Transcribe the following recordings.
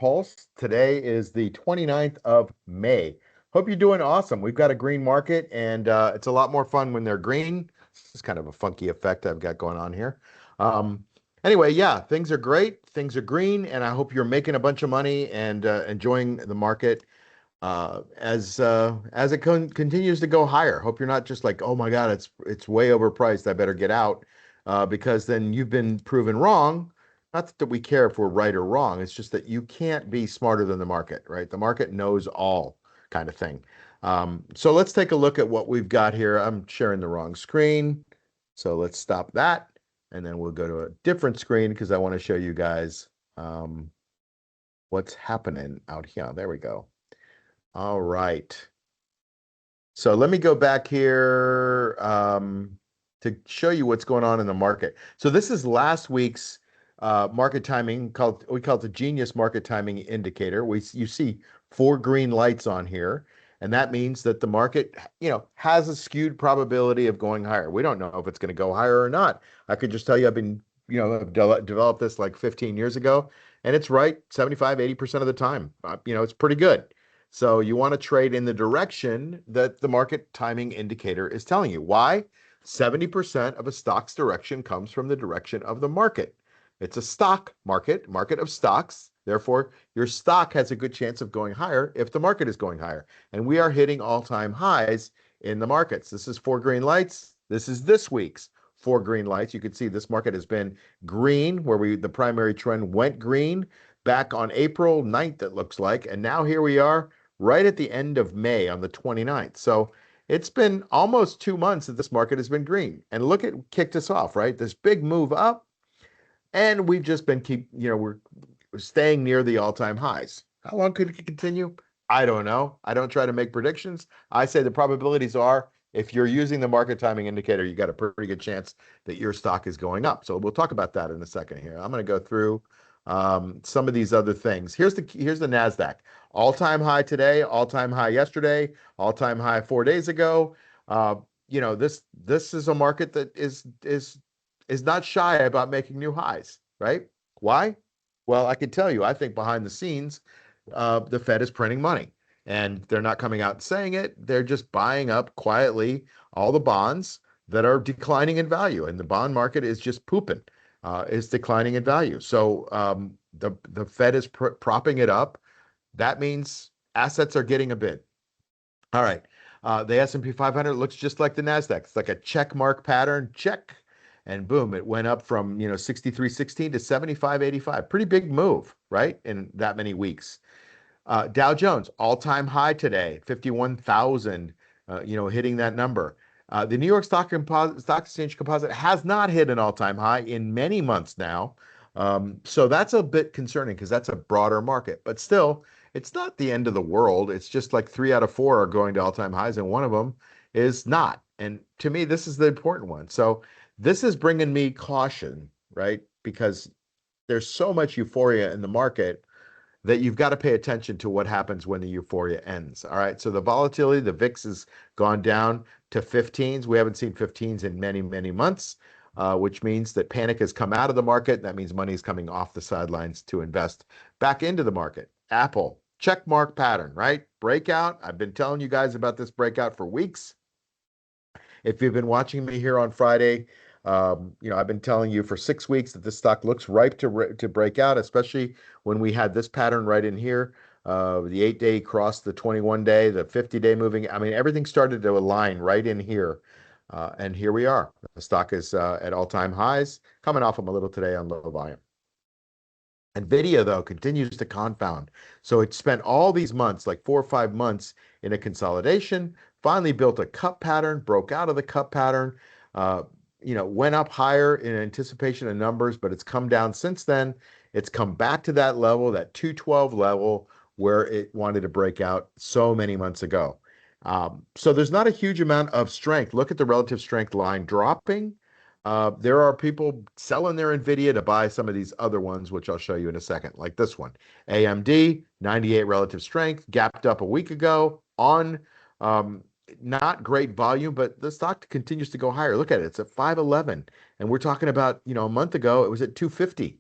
Pulse. Today is the 29th of May. Hope you're doing awesome. We've got a green market, and it's a lot more fun when they're green. This is kind of a funky effect I've got going on here. Um, anyway, yeah, things are great. Things are green, and I hope you're making a bunch of money and enjoying the market as it continues to go higher. Hope you're not just like, oh my God, it's way overpriced. I better get out because then you've been proven wrong. Not that we care if we're right or wrong. It's just that you can't be smarter than the market, right? The market knows all kind of thing. So let's take a look at what we've got here. I'm sharing the wrong screen. So let's stop that. And then we'll go to a different screen because I want to show you guys what's happening out here. There we go. All right. So let me go back here to show you what's going on in the market. So this is last week's market timing. We call it the Genius Market Timing Indicator. You see 4 green lights on here, and that means that the market, has a skewed probability of going higher. We don't know if it's going to go higher or not. I could just tell you I've been, I've developed this like 15 years ago, and it's right 75, 80% of the time. It's pretty good. So you want to trade in the direction that the market timing indicator is telling you. Why? 70% of a stock's direction comes from the direction of the market. It's a stock market of stocks. Therefore, your stock has a good chance of going higher if the market is going higher. And we are hitting all-time highs in the markets. This is 4 green lights. This is this week's 4 green lights. You can see this market has been green, where the primary trend went green back on April 9th, it looks like. And now here we are right at the end of May on the 29th. So it's been almost 2 months that this market has been green. And look at kicked us off, right? This big move up. And we've just been we're staying near the all-time highs. How long could it continue? I don't know. I don't try to make predictions. I say the probabilities are, if you're using the market timing indicator, you got a pretty good chance that your stock is going up. So we'll talk about that in a second here. I'm going to go through some of these other things. Here's the NASDAQ. All-time high today, all-time high yesterday, all-time high 4 days ago. This is a market that is not shy about making new highs, right? Why? Well, I can tell you, I think behind the scenes, the Fed is printing money, and they're not coming out and saying it. They're just buying up quietly all the bonds that are declining in value, and the bond market is just pooping. Is declining in value. So the Fed is propping it up. That means assets are getting a bid. All right. The S&P 500 looks just like the NASDAQ. It's like a check mark pattern, check, and boom, it went up from 63.16 to 75.85. Pretty big move, right? In that many weeks. Dow Jones, all-time high today, 51,000, hitting that number. The New York Stock Exchange Composite has not hit an all-time high in many months now. So that's a bit concerning because that's a broader market. But still, it's not the end of the world. It's just like 3 out of 4 are going to all-time highs, and one of them is not. And to me, this is the important one. So this is bringing me caution, right? Because there's so much euphoria in the market that you've got to pay attention to what happens when the euphoria ends. All right. So the volatility, the VIX has gone down to 15s. We haven't seen 15s in many, many months, which means that panic has come out of the market. That means money is coming off the sidelines to invest back into the market. Apple, check mark pattern, right? Breakout. I've been telling you guys about this breakout for weeks. If you've been watching me here on Friday, I've been telling you for 6 weeks that this stock looks ripe to break out, especially when we had this pattern right in here. The 8-day crossed the 21-day, the 50-day moving. I mean, everything started to align right in here. And here we are. The stock is at all-time highs, coming off them a little today on low volume. Nvidia, though, continues to confound. So it spent all these months, like 4 or 5 months, in a consolidation, finally built a cup pattern, broke out of the cup pattern, went up higher in anticipation of numbers, but it's come down since then. It's come back to that level, that 212 level, where it wanted to break out so many months ago. So there's not a huge amount of strength. Look at the relative strength line dropping. There are people selling their Nvidia to buy some of these other ones, which I'll show you in a second, like this one. AMD, 98 relative strength, gapped up a week ago on not great volume, but the stock continues to go higher. Look at it. It's at 511. And we're talking about, a month ago, it was at 250.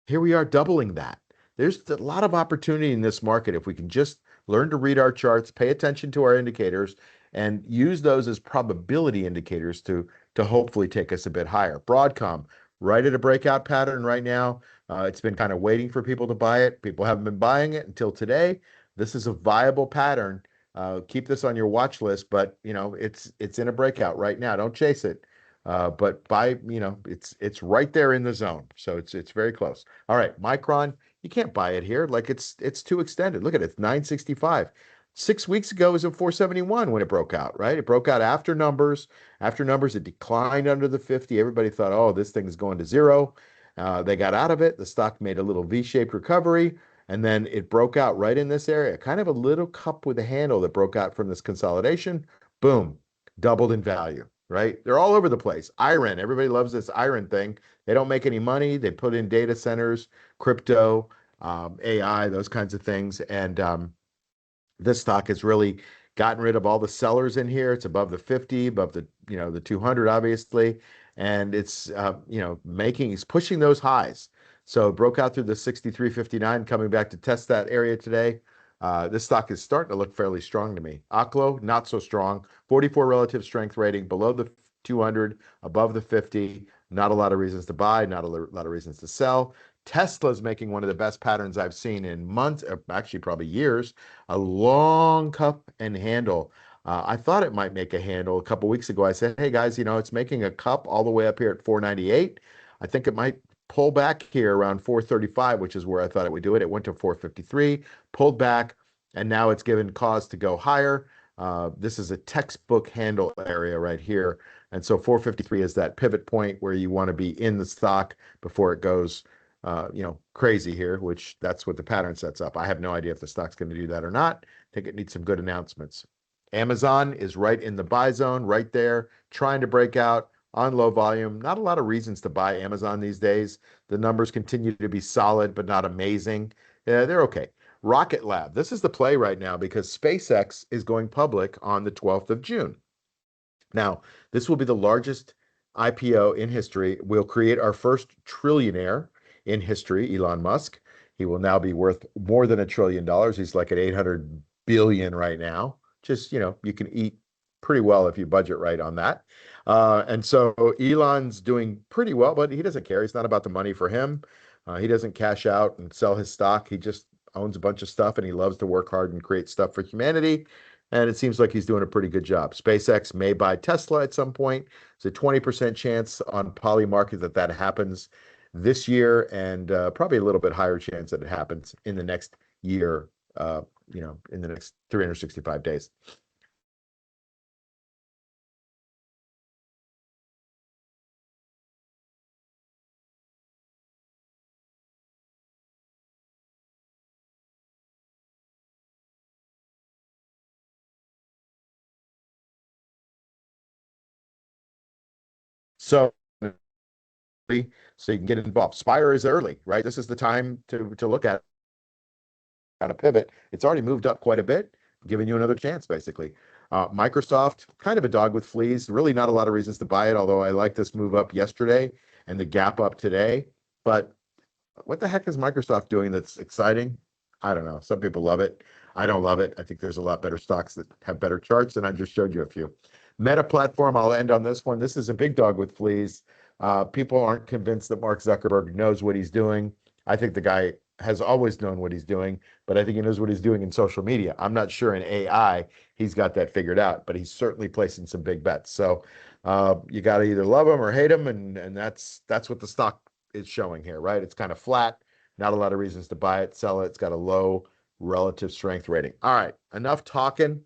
Here we are doubling that. There's a lot of opportunity in this market if we can just learn to read our charts, pay attention to our indicators, and use those as probability indicators to hopefully take us a bit higher. Broadcom, right at a breakout pattern right now. It's been kind of waiting for people to buy it. People haven't been buying it until today. This is a viable pattern. Keep this on your watch list, but it's in a breakout right now. Don't chase it. But buy, it's right there in the zone. So it's very close. All right, Micron, you can't buy it here. Like it's too extended. Look at it, it's 965. 6 weeks ago it was at 471 when it broke out, right? It broke out after numbers. After numbers, it declined under the 50. Everybody thought, oh, this thing is going to zero. They got out of it. The stock made a little V-shaped recovery, and then it broke out right in this area, kind of a little cup with a handle that broke out from this consolidation. Boom, doubled in value, right? They're all over the place. Iron, everybody loves this iron thing. They don't make any money. They put in data centers, crypto, AI, those kinds of things. And this stock has really gotten rid of all the sellers in here. It's above the 50, above the 200, obviously. And it's, it's pushing those highs. So it broke out through the 63.59, coming back to test that area today. This stock is starting to look fairly strong to me. Aklo, not so strong. 44 relative strength rating, below the 200, above the 50. Not a lot of reasons to buy, not a lot of reasons to sell. Tesla's making one of the best patterns I've seen in months, actually probably years. A long cup and handle. I thought it might make a handle a couple weeks ago. I said, hey guys, it's making a cup all the way up here at 498. I think it might pull back here around 435, which is where I thought it would do it. It went to 453, pulled back, and now it's given cause to go higher. This is a textbook handle area right here. And so 453 is that pivot point where you want to be in the stock before it goes crazy here, which that's what the pattern sets up. I have no idea if the stock's going to do that or not. I think it needs some good announcements. Amazon is right in the buy zone, right there, trying to break out on low volume. Not a lot of reasons to buy Amazon these days. The numbers continue to be solid, but not amazing. Yeah, they're okay. Rocket Lab, this is the play right now because SpaceX is going public on the 12th of June. Now, this will be the largest IPO in history. We'll create our first trillionaire in history, Elon Musk. He will now be worth more than $1 trillion. He's like at 800 billion right now. Just, you can eat pretty well if you budget right on that. And so Elon's doing pretty well, but he doesn't care. It's not about the money for him. He doesn't cash out and sell his stock. He just owns a bunch of stuff and he loves to work hard and create stuff for humanity. And it seems like he's doing a pretty good job. SpaceX may buy Tesla at some point. It's a 20% chance on Polymarket that happens this year, and probably a little bit higher chance that it happens in the next year, in the next 365 days. So, so you can get involved. Spire is early, right? This is the time to look at a pivot. It's already moved up quite a bit, giving you another chance, basically. Microsoft, kind of a dog with fleas. Really not a lot of reasons to buy it, although I like this move up yesterday and the gap up today. But what the heck is Microsoft doing that's exciting? I don't know. Some people love it. I don't love it. I think there's a lot better stocks that have better charts, and I just showed you a few. Meta Platform, I'll end on this one. This is a big dog with fleas. People aren't convinced that Mark Zuckerberg knows what he's doing. I think the guy has always known what he's doing, but I think he knows what he's doing in social media. I'm not sure in AI he's got that figured out, but he's certainly placing some big bets. So you got to either love him or hate him, and that's what the stock is showing here, right? It's kind of flat, not a lot of reasons to buy it, sell it. It's got a low relative strength rating. All right, enough talking.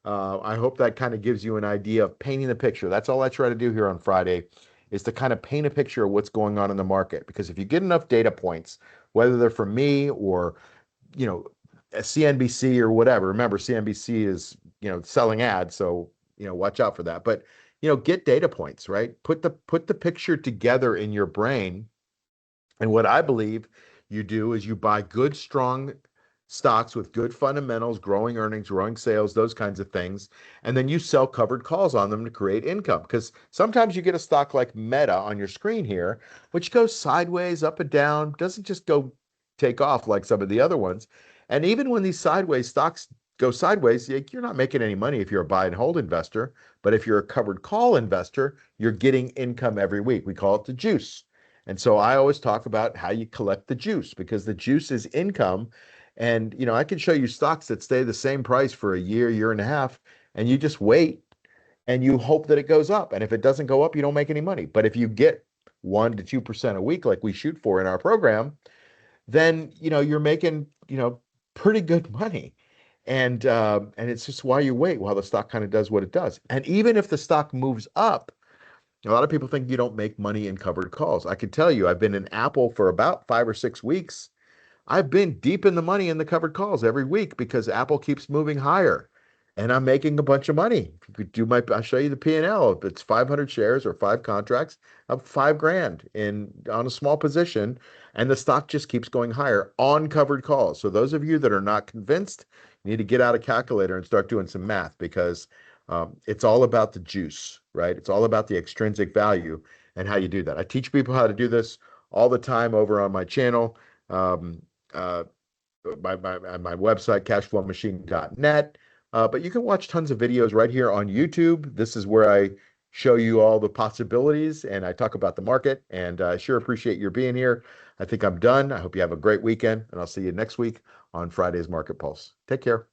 I hope that kind of gives you an idea of painting the picture. That's all I try to do here on Friday, is to kind of paint a picture of what's going on in the market. Because if you get enough data points, whether they're from me or, a CNBC or whatever, remember CNBC is, selling ads. So, watch out for that. But, get data points, right? Put the picture together in your brain. And what I believe you do is you buy good, strong stocks with good fundamentals, growing earnings, growing sales, those kinds of things. And then you sell covered calls on them to create income. Because sometimes you get a stock like Meta on your screen here, which goes sideways, up and down, doesn't just go take off like some of the other ones. And even when these sideways stocks go sideways, you're not making any money if you're a buy and hold investor. But if you're a covered call investor, you're getting income every week. We call it the juice. And so I always talk about how you collect the juice, because the juice is income. And I can show you stocks that stay the same price for a year, year and a half, and you just wait and you hope that it goes up. And if it doesn't go up, you don't make any money. But if you get 1 to 2% a week, like we shoot for in our program, then you're making pretty good money. And it's just why you wait while the stock kind of does what it does. And even if the stock moves up, a lot of people think you don't make money in covered calls. I can tell you, I've been in Apple for about 5 or 6 weeks. I've been deep in the money in the covered calls every week because Apple keeps moving higher, and I'm making a bunch of money. If you could I'll show you the P&L. If it's 500 shares or 5 contracts, I'm 5 grand on a small position, and the stock just keeps going higher on covered calls. So those of you that are not convinced, you need to get out a calculator and start doing some math, because it's all about the juice, right? It's all about the extrinsic value and how you do that. I teach people how to do this all the time over on my channel. Um, uh, my website, cashflowmachine.net. But you can watch tons of videos right here on YouTube. This is where I show you all the possibilities and I talk about the market. And I sure appreciate your being here. I think I'm done. I hope you have a great weekend, and I'll see you next week on Friday's Market Pulse. Take care.